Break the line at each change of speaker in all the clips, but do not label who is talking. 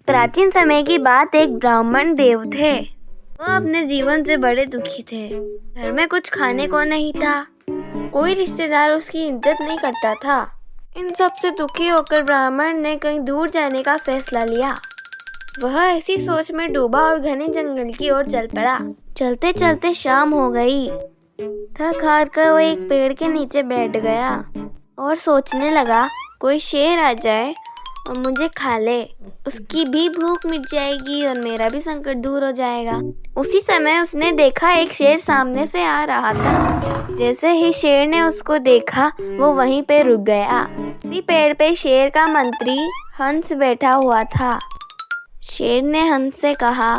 प्राचीन समय की बात, एक ब्राह्मण देव थे। वो अपने जीवन से बड़े दुखी थे। घर में कुछ खाने को नहीं था, कोई रिश्तेदार उसकी इज्जत नहीं करता था। इन सब से दुखी होकर ब्राह्मण ने कहीं दूर जाने का फैसला लिया। वह ऐसी सोच में डूबा और घने जंगल की ओर चल पड़ा। चलते चलते शाम हो गई। थक हार कर वो एक पेड़ के नीचे बैठ गया और सोचने लगा, कोई शेर आ जाए और मुझे खा ले, उसकी भी भूख मिट जाएगी और मेरा भी संकट दूर हो जाएगा। उसी समय उसने देखा एक शेर सामने से आ रहा था। जैसे ही शेर ने उसको देखा, वो वहीं पे रुक गया। उसी पेड़ पे शेर का मंत्री हंस बैठा हुआ था। शेर ने हंस से कहा,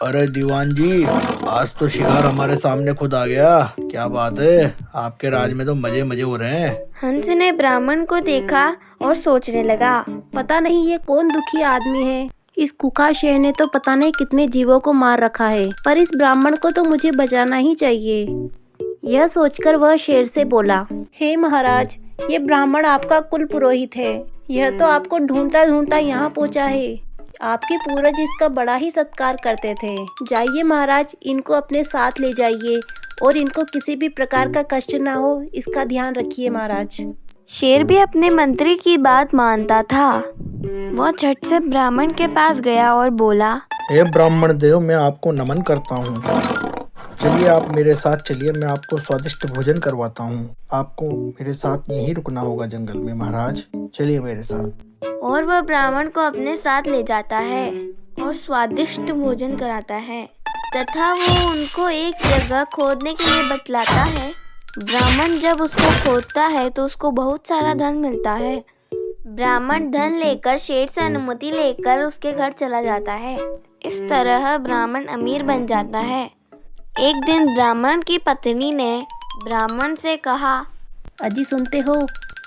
अरे दीवान जी, आज तो शिकार हमारे सामने खुद आ गया। क्या बात है, आपके राज में तो मजे मजे हो रहे हैं।
हंस ने ब्राह्मण को देखा और सोचने लगा,
पता नहीं ये कौन दुखी आदमी है। इस कुका शेर ने तो पता नहीं कितने जीवों को मार रखा है, पर इस ब्राह्मण को तो मुझे बचाना ही चाहिए। यह सोचकर वह शेर से बोला, हे महाराज, ये ब्राह्मण आपका कुल पुरोहित है। यह तो आपको ढूंढता ढूंढता यहाँ पहुँचा है। आपके पूर्वज इसका बड़ा ही सत्कार करते थे। जाइए महाराज, इनको अपने साथ ले जाइए और इनको किसी भी प्रकार का कष्ट ना हो, इसका ध्यान रखिए महाराज।
शेर भी अपने मंत्री की बात मानता था। वह झट से ब्राह्मण के पास गया और बोला,
हे ब्राह्मण देव, मैं आपको नमन करता हूँ। चलिए आप मेरे साथ चलिए, मैं आपको स्वादिष्ट भोजन करवाता हूँ। आपको मेरे साथ यहीं रुकना होगा जंगल में महाराज, चलिए मेरे साथ।
और वह ब्राह्मण को अपने साथ ले जाता है और स्वादिष्ट भोजन कराता है तथा वो उनको एक जगह खोदने के लिए बतलाता है। ब्राह्मण जब उसको खोदता है तो उसको बहुत सारा धन मिलता है। ब्राह्मण धन लेकर शेर से अनुमति लेकर उसके घर चला जाता है। इस तरह ब्राह्मण अमीर बन जाता है। एक दिन ब्राह्मण की पत्नी ने ब्राह्मण से कहा,
अजी सुनते हो,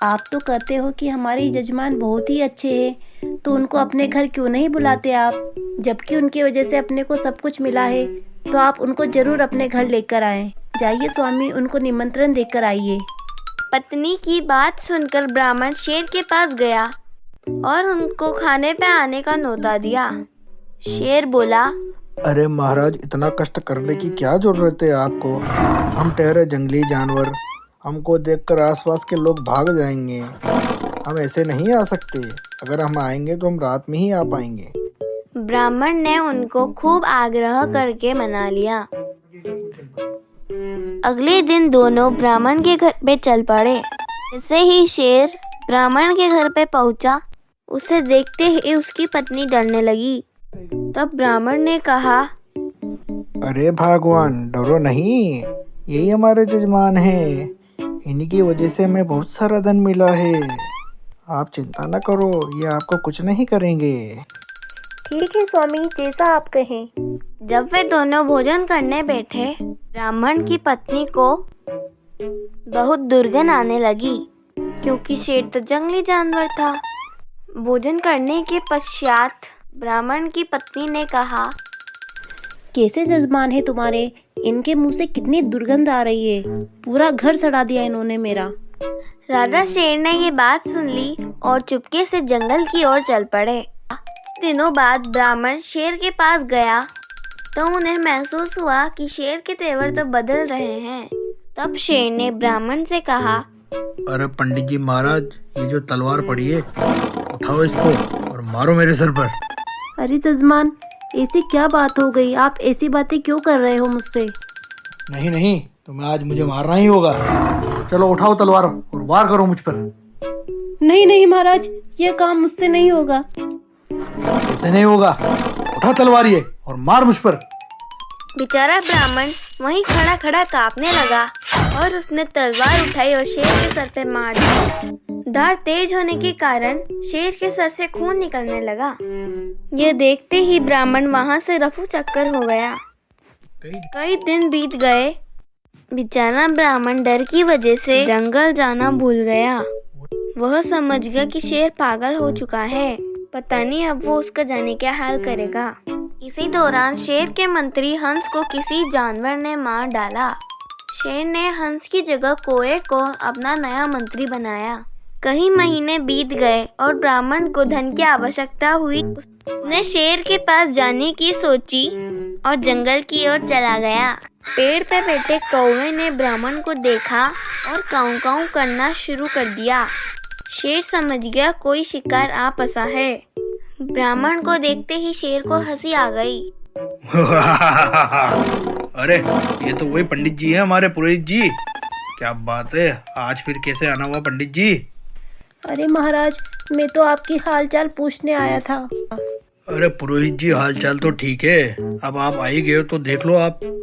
आप तो कहते हो कि हमारे यजमान बहुत ही अच्छे हैं, तो उनको अपने घर क्यों नहीं बुलाते आप? जबकि उनकी वजह से अपने को सब कुछ मिला है, तो आप उनको जरूर अपने घर लेकर आएं। जाइए स्वामी, उनको निमंत्रण देकर आइए।
पत्नी की बात सुनकर ब्राह्मण शेर के पास गया और उनको खाने पे आने का न्योता दिया। शेर बोला,
अरे महाराज, इतना कष्ट करने की क्या जरूरत है आपको? हम ठहरे जंगली जानवर, हमको देखकर आसपास के लोग भाग जाएंगे। हम ऐसे नहीं आ सकते। अगर हम आएंगे तो हम रात में ही आ पाएंगे।
ब्राह्मण ने उनको खूब आग्रह करके मना लिया। अगले दिन दोनों ब्राह्मण के घर पे चल पड़े। जैसे ही शेर ब्राह्मण के घर पे पहुंचा, उसे देखते ही उसकी पत्नी डरने लगी। तब ब्राह्मण ने कहा,
अरे भगवान, डरो नहीं, यही हमारे जजमान हैं। इन्हीं की वजह से हमें बहुत सारा धन मिला है। आप चिंता न करो, ये आपको कुछ नहीं करेंगे।
ठीक है स्वामी, जैसा आप कहें।
जब वे दोनों भोजन करने बैठे, ब्राह्मण की पत्नी को बहुत दुर्गंध आने लगी, क्योंकि शेर तो जंगली जानवर था। भोजन करने के पश्चात ब्राह्मण की पत्नी ने कहा,
कैसे जजमान है तुम्हारे? इनके मुंह से कितनी दुर्गंध आ रही है। पूरा घर सड़ा दिया इन्होंने मेरा।
राजा शेर ने ये बात सुन ली और चुपके से जंगल की ओर चल पड़े। दिनों बाद ब्राह्मण शेर के पास गया तो उन्हें महसूस हुआ कि शेर के तेवर तो बदल रहे हैं। तब शेर ने ब्राह्मण से कहा,
अरे पंडित जी महाराज, ये जो तलवार पड़ी है, उठाओ इसको और मारो मेरे सर पर।
अरे जजमान, ऐसी क्या बात हो गई? आप ऐसी बातें क्यों कर रहे हो मुझसे?
नहीं नहीं, तुम्हें आज मुझे मारना ही होगा। चलो उठाओ तलवार और वार करो मुझ पर।
नहीं नहीं महाराज, यह काम मुझसे नहीं होगा।
ऐसे नहीं होगा, उठा तलवार ये और मार मुझ पर।
बेचारा ब्राह्मण वहीं खड़ा खड़ा कांपने लगा और उसने तलवार उठाई और शेर के सर पे मार दी। धार तेज होने के कारण शेर के सर से खून निकलने लगा। ये देखते ही ब्राह्मण वहां से रफू चक्कर हो गया। कई दिन बीत गए। बेचारा ब्राह्मण डर की वजह से जंगल जाना भूल गया। वह समझ गया कि शेर पागल हो चुका है। पता नहीं अब वो उसका जाने क्या हाल करेगा। इसी दौरान शेर के मंत्री हंस को किसी जानवर ने मार डाला। शेर ने हंस की जगह कोए को अपना नया मंत्री बनाया। कई महीने बीत गए और ब्राह्मण को धन की आवश्यकता हुई। उसने शेर के पास जाने की सोची और जंगल की ओर चला गया। पेड़ पे बैठे कौवे ने ब्राह्मण को देखा और काऊ काऊ करना शुरू कर दिया। शेर समझ गया कोई शिकार आ फंसा है। ब्राह्मण को देखते ही शेर को हंसी आ गई।
अरे ये तो वही पंडित जी है, हमारे पुरोहित जी। क्या बात है, आज फिर कैसे आना हुआ पंडित जी?
अरे महाराज, मैं तो आपकी हालचाल पूछने आया था।
अरे पुरोहित जी, हालचाल तो ठीक है। अब आप आ ही गए हो तो देख लो,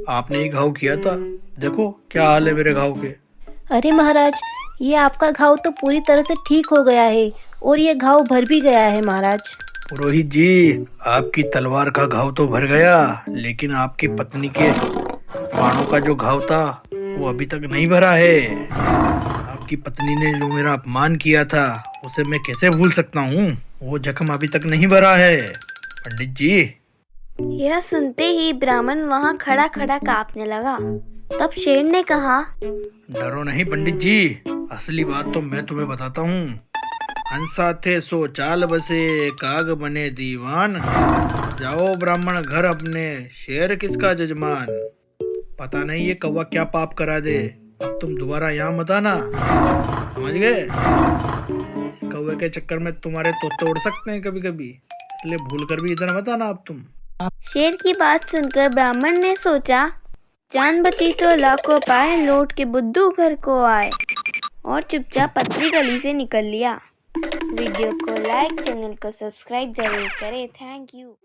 आपने ही घाव किया था। देखो क्या हाल है मेरे घाव के।
अरे महाराज, ये आपका घाव तो पूरी तरह से ठीक हो गया है और ये घाव भर भी गया है महाराज।
पुरोहित जी, आपकी तलवार का घाव तो भर गया, लेकिन आपकी पत्नी के बाणों का जो घाव था वो अभी तक नहीं भरा है। आपकी पत्नी ने जो मेरा अपमान किया था उसे मैं कैसे भूल सकता हूँ? वो जख्म अभी तक नहीं भरा है पंडित जी।
यह सुनते ही ब्राह्मण वहाँ खड़ा खड़ा कांपने लगा। तब शेर ने कहा,
डरो नहीं पंडित जी, असली बात तो मैं तुम्हें बताता हूँ। हंसा थे सो चाल बसे, काग बने दीवान। जाओ ब्राह्मण घर अपने, शेर किसका जजमान। पता नहीं ये कौवा क्या पाप करा दे। अब तुम दोबारा यहाँ मत आना, समझ गए? इस कौवे के चक्कर में तुम्हारे तोते उड़ सकते हैं कभी कभी, इसलिए भूल कर भी इधर मत आना अब तुम।
शेर की बात सुनकर ब्राह्मण ने सोचा, जान बची तो लाखों पाए, लौट के बुद्धू घर को आए, और चुपचाप पतली गली से निकल लिया। वीडियो को लाइक, चैनल को सब्सक्राइब जरूर करें। Thank you.